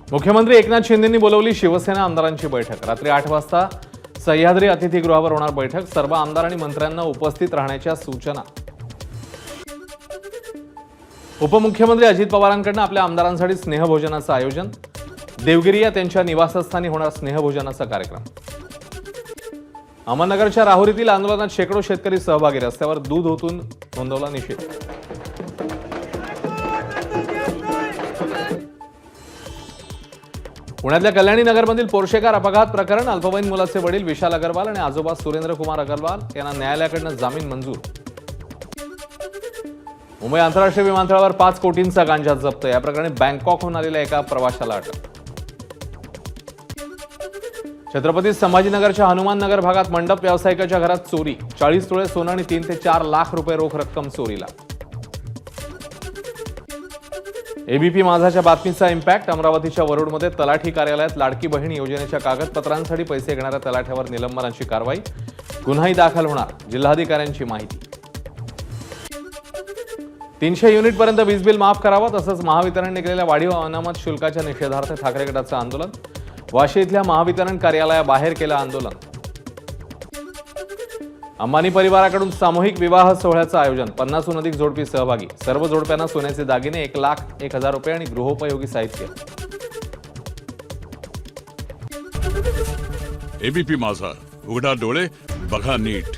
मुख्यमंत्री एकनाथ शिंदेंनी बोलावली शिवसेना आमदारांची बैठक। रात्री 8 वाजता सह्याद्री अतिथीगृहावर होणार बैठक। सर्व आमदार आणि मंत्र्यांना उपस्थित राहण्याच्या सूचना। उपमुख्यमंत्री अजित पवारांकडून आपल्या आमदारांसाठी स्नेहभोजनाचं आयोजन। देवगिरी या त्यांच्या निवासस्थानी होणार स्नेहभोजनाचा कार्यक्रम। अहमदनगरच्या राहुरीतील आंदोलनात शेकडो शेतकरी सहभागी। रस्त्यावर दूध ओतून नोंदवला निषेध। पुण्यातल्या कल्याणी नगरमधील पोर्शेकार अपघात प्रकरण। अल्पवयीन मुलाचे वडील विशाल अग्रवाल आणि आजोबा सुरेंद्र कुमार अग्रवाल यांना न्यायालयाकडून जामीन मंजूर। मुंबई आंतरराष्ट्रीय विमानतळावर 5 कोटींचा गांजा जप्त। या प्रकरणी बँकॉकहून आलेल्या एका प्रवाशाला अटक। छत्रपती संभाजीनगरच्या हनुमान नगर भागात मंडप व्यावसायिकाच्या घरात चोरी। 40 तोळे सोनं आणि 3 ते 4 लाख रुपये रोख रक्कम चोरीला। एबीपी माझाच्या बातमीचा इम्पॅक्ट। अमरावतीच्या वरुडमध्ये तलाठी कार्यालयात लाडकी बहीण योजनेच्या कागदपत्रांसाठी पैसे घेणाऱ्या तलाठ्यावर निलंबनाची कारवाई। गुन्हाही दाखल होणार, जिल्हाधिकाऱ्यांची माहिती। 300 युनिटपर्यंत वीज बिल माफ करावं तसंच महावितरणने केलेल्या वाढीव अनामत शुल्काच्या निषेधार्थ ठाकरे गटाचं आंदोलन। वाशी इथल्या महावितरण कार्यालयाबाहेर केलं आंदोलन। अंबानी परिवाराकडून सामूहिक विवाह सोहळ्याचं आयोजन। 50हून अधिक जोडपी सहभागी। सर्व जोडप्यांना सोन्याचे दागिने 1,01,000 रुपये आणि गृहोपयोगी साहित्य। एबीपी माझा, उघडा डोळे बघा नीट।